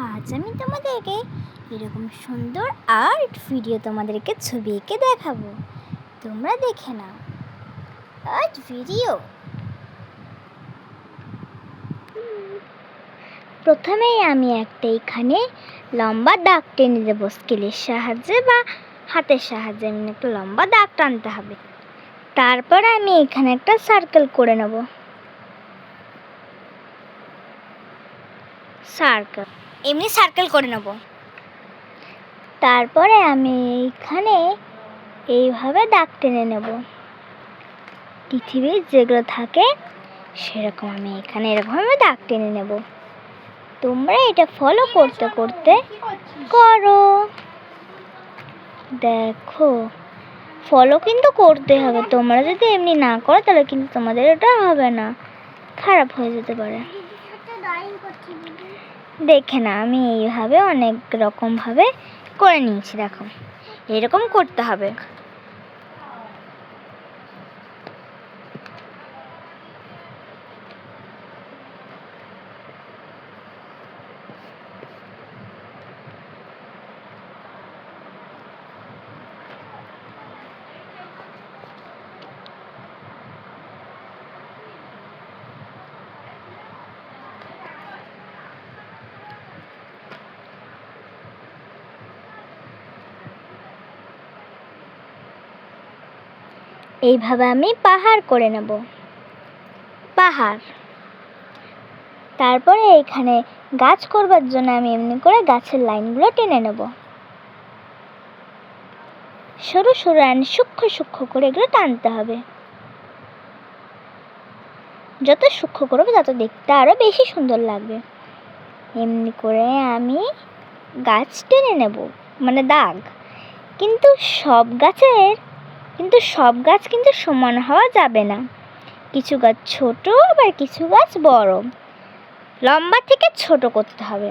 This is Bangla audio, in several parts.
আজ আমি তোমাদেরকে এরকম সুন্দর আর্ট ভিডিও তোমাদেরকে ছবি এঁকে দেখাবো। তোমরা দেখে নাও আর্ট ভিডিও। প্রথমেই আমি এখানে লম্বা দাগ টেনে দেবো স্কেলের সাহায্যে বা হাতের সাহায্যে। একটা লম্বা দাগ টানতে হবে। তারপর আমি এখানে একটা সার্কেল করে নেব। সার্কেল করে নেব। তারপরে আমি এইখানে এইভাবে দাগ টেনে নেব। পৃথিবীর যেগুলো থাকে সেরকম আমি এখানে এরকমভাবে দাগ টেনে নেব। তোমরা এটা ফলো করতে করতে করো। দেখো, ফলো কিন্তু করতে হবে। তোমরা যদি এমনি না করো তাহলে কিন্তু তোমাদের এটা হবে না, খারাপ হয়ে যেতে পারে। দেখে না, আমি এইভাবে অনেক রকমভাবে করে নিয়েছি। দেখো, এরকম করতে হবে। এইভাবে আমি পাহাড় করে নেব। পাহাড়। তারপরে এখানে গাছ করবার জন্য আমি এমনি করে গাছের লাইনগুলো টেনে নেব। সরু সরু সূক্ষ্ম সূক্ষ্ম করে এগুলো টানতে হবে। যত সূক্ষ্ম করবে তত দেখতে আরো বেশি সুন্দর লাগবে। এমনি করে আমি গাছ টেনে নেব, মানে দাগ। কিন্তু সব গাছ কিন্তু সমান হওয়া যাবে না। কিছু গাছ ছোট, আবার কিছু গাছ বড়। লম্বা থেকে ছোট করতে হবে।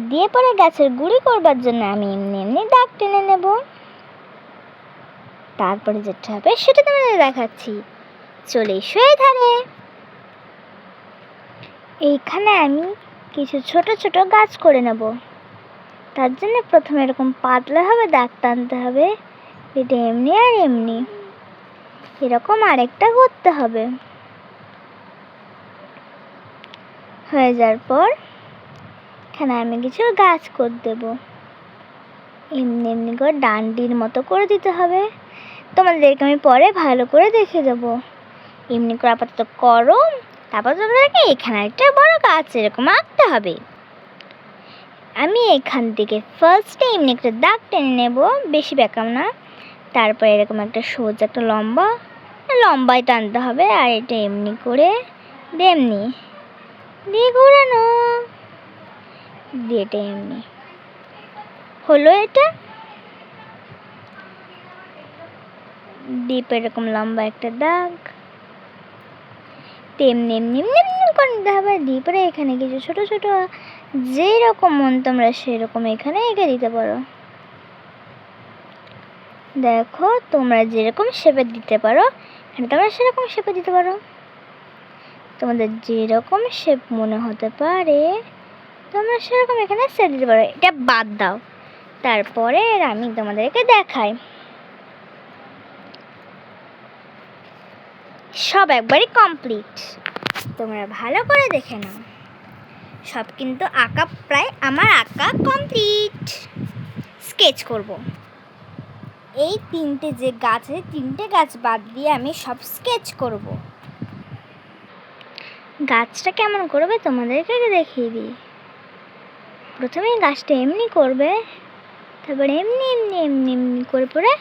দিয়ে পরে গাছের গুঁড়ি করবার জন্য আমি এমনি এমনি দাগ টেনে নেব। তারপরে যেটা হবে সেটা তোমাদের দেখাচ্ছি। চলে এসো এই ধারে। এইখানে আমি কিছু ছোট ছোট গাছ করে নেব। তার জন্য প্রথমে এরকম পাতলাভাবে দাগ টানতে হবে। এটা এমনি আর এমনি এরকম আরেকটা করতে হবে। হয়ে যাওয়ার পর এখানে আমি কিছু গাছ করে দেব। এমনি এমনি করে ডান্ডির মতো করে দিতে হবে। তোমাদেরকে আমি পরে ভালো করে দেখে দেবো। এমনি করে আপাতত করো। তারপর তোমাদেরকে এখানে একটা বড় গাছ এরকম আঁকতে হবে। আমি এখান থেকে ফার্স্টে এমনি একটা দাগ টেনে নেব, বেশি বেঁকাম না। তারপর এরকম একটা সোজা একটা লম্বায় টানতে হবে। আর এটা এমনি করে এমনি দিয়ে ঘোরানো দিয়ে এটা এমনি হলো। এটা ডিপ এরকম লম্বা একটা দাগ তেমনি এমনি এমনি করে নিতে হবে। দিয়ে পরে এখানে কিছু ছোট ছোট যেরকম মন তোমরা সেরকম এখানে এঁকে দিতে পারো। দেখো, তোমরা যেরকম শেপে দিতে পারো এখানে তোমরা সেরকম শেপে দিতে পারো। তোমাদের যেরকম শেপ মনে হতে পারে তোমরা সেরকম এখানে সেট দিতে পারো। এটা বাদ দাও। তারপরে আমি তোমাদেরকে দেখাই। সব একবারই কমপ্লিট। তোমরা ভালো করে দেখে নাও। সব কিন্তু আঁকা প্রায় আমার আঁকা কমপ্লিট। স্কেচ করব। এই তিনটে গাছ বাদ দিয়ে আমি সব স্কেচ করব। গাছটা কেমন করবে তোমাদেরকে দেখিয়ে দিই। প্রথমেই গাছটা এমনি করবে, তারপরে এমনি এমনি এমনি এমনি করে পরে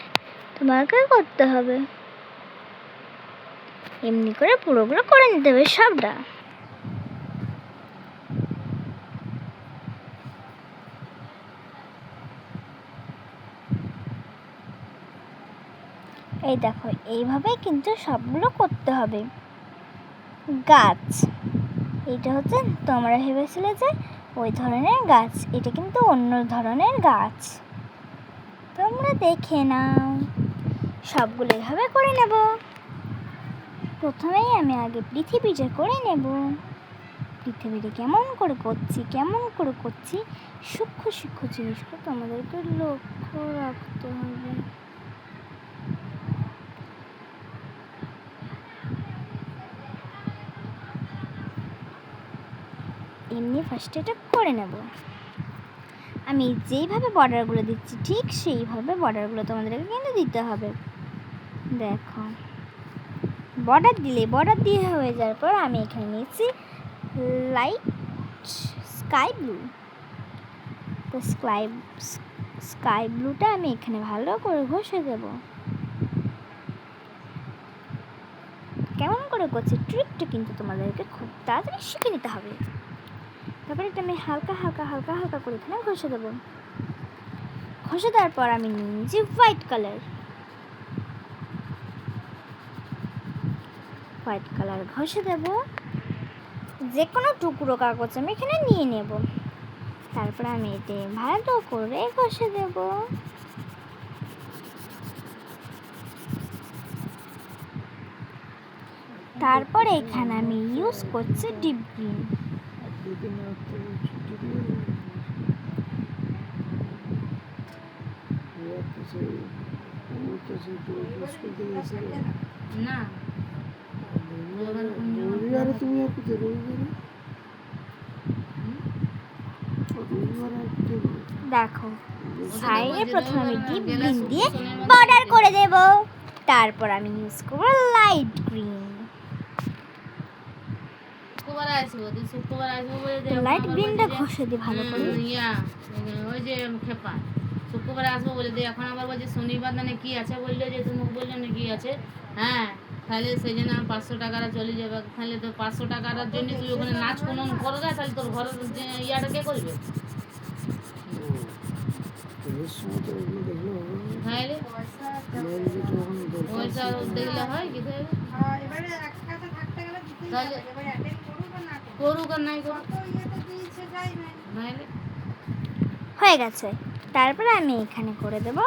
তোমাকে করতে হবে। এমনি করে পুরোগুলো করে নিতে হবে সবটা। এই দেখো, এইভাবে কিন্তু সবগুলো করতে হবে। গাছ এটা হচ্ছে তোমরা ভেবেছিলে যে ওই ধরনের গাছ, এটা কিন্তু অন্য ধরনের গাছ। তোমরা দেখে নাও। সবগুলো এভাবে করে নেব। প্রথমেই আমি আগে পৃথিবীটা করে নেব। পৃথিবীতে কেমন করে করছি সূক্ষ্ম সূক্ষ্ম জিনিসগুলো তোমাদেরকে লক্ষ্য রাখতে হবে। এমনি ফার্স্টে এটা করে নেব। আমি যেইভাবে বর্ডারগুলো দিচ্ছি ঠিক সেইভাবে বর্ডারগুলো তোমাদেরকে কিন্তু দিতে হবে। দেখো, বর্ডার দিয়ে হয়ে যাওয়ার পর আমি এখানে নিয়েছি লাইট স্কাই ব্লু। তো স্কাই ব্লুটা আমি এখানে ভালো করে ঘষে দেব। কেমন করে করছি ট্রিকটা কিন্তু তোমাদেরকে খুব তাড়াতাড়ি শিখে নিতে হবে। তারপরে এটা আমি হালকা হালকা হালকা হালকা করে এখানে ঘষে দেবো। ঘষে দেওয়ার পর আমি নিয়েছি হোয়াইট কালার ঘষে দেব। যে কোনো টুকরো কাগজ আমি এখানে নিয়ে নেব। তারপরে আমি এতে ভালো করে ঘষে দেব। তারপরে এখানে আমি ইউজ করছি ডিপ গ্রিন। না দেখো, সাইডে প্রথমে আমি ডিপ গ্রিন দিয়ে বর্ডার করে দেব। তারপর আমি ইউজ করব লাইট গ্রিন। লাইট গ্রিনটা ঘষে দিই ভালো করে। ওই যে খেপা শুক্রবারে আসবো বলে দিয়ে এখন আবার বলছে শনিবার মানে কি আছে বললো যে তুমি বললো না কি আছে। হ্যাঁ, তাহলে সেই জন্য 500 টাকাটা চলে যাবে। তাহলে তো 500 টাকার জন্য তুই ওখানে নাচ কোনো করবে, তাহলে তোর ঘরের ইয়াটা কে করবে? তাহলে পয়সা দেখলে হয় কি? তাহলে করুক আর নাই করুক, হয়ে গেছে। তারপরে আমি এখানে করে দেব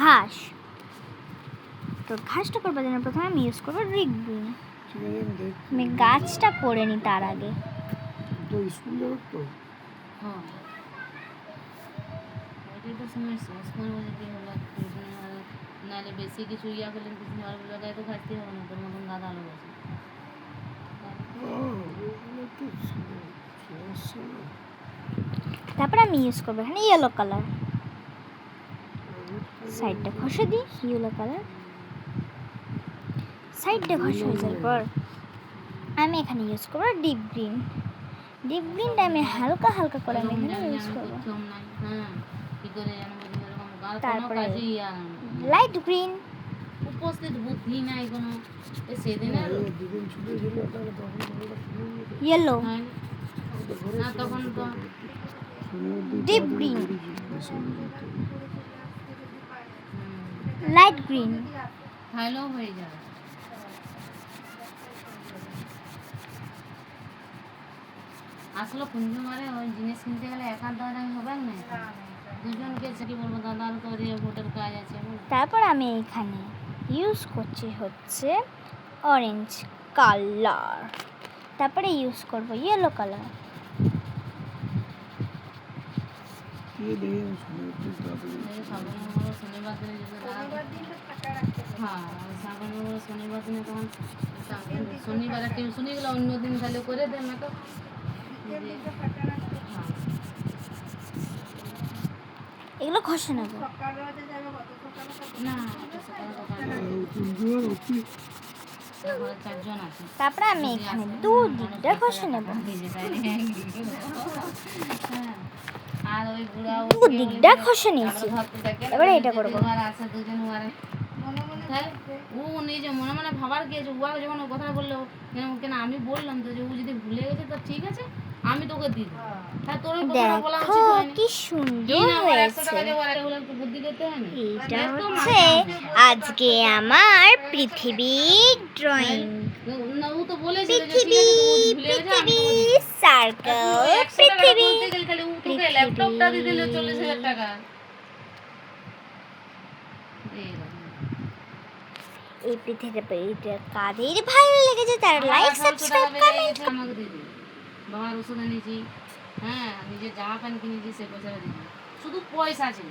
ঘাস। তো ঘাসটা করবার জন্য প্রথমে আমি ইউজ করবো রিক গ্রিন। আমি গাছটা করে নিই তার আগে। নাহলে বেশি কিছু ইয়া করলে জায়গায় তো ঘাটতে হবে না, তোর মতন দাদা লোক আছে। তারপরে আমি ইউজ করবো এখানে ইয়েলো কালার। সাইডটা ঘষে দিই ইয়েলো কালার। সাইডটা ঘষে হয়ে যাওয়ার পর আমি এখানে ইউজ করবো ডিপ গ্রিন। ডিপ গ্রিনটা আমি হালকা হালকা করে আমি এখানে ইউজ করবো। তারপরে লাইট গ্রিন। উপস্থিত বুদ্ধি নাই কোনো সেদিন ইয়েলো, না তখন তো ডিপ গ্রিন, লাইট গ্রিন। ভালো হয়ে যাবে। আসলে পূর্ণিমারে ওই জিনিস কিনতে গেলে একান্ত হবে না, দুজনকে কি বলবো দাদার তো ভোটের কাজ আছে। তারপর আমি এখানে ইউজ করছি হচ্ছে অরেঞ্জ কালার। তারপরে ইউজ করব ইয়েলো কালার। শনিবার টিউশনিগুলো অন্য দিন তাহলে করে দেন না তো। এগুলো ঘষে নেব। না তারপরে আমি এখানে দু দিকটা ঘষে নেব। আর ওই দু দিকটা ঘষে নিয়েছি। এবারে এটা করবো। ও নিজে মনে মনে ভাবার গিয়েছে, ও যখন ও কথা বললো কেন আমি বললাম তো যে ও যদি ভুলে গেছে তো ঠিক আছে, আমি তোকে দিই। দেখো কি সুন্দর হয়েছে। এটা হচ্ছে আজকে আমার পৃথিবী ড্রয়িং। পৃথিবী সার্কেল, পৃথিবী। ল্যাপটপটা দিয়ে দিলে 40,000 টাকা। এই পৃথিবীটা কাদের ভালো লেগেছে তারা লাইক সাবস্ক্রাইব কমেন্ট আমাকে দিয়ে দিবি। বাবার ওষুধ এনেছি, হ্যাঁ নিজের জামা প্যান্ট কিনেছি, সে পয়সা দিবি। শুধু পয়সা ছিল।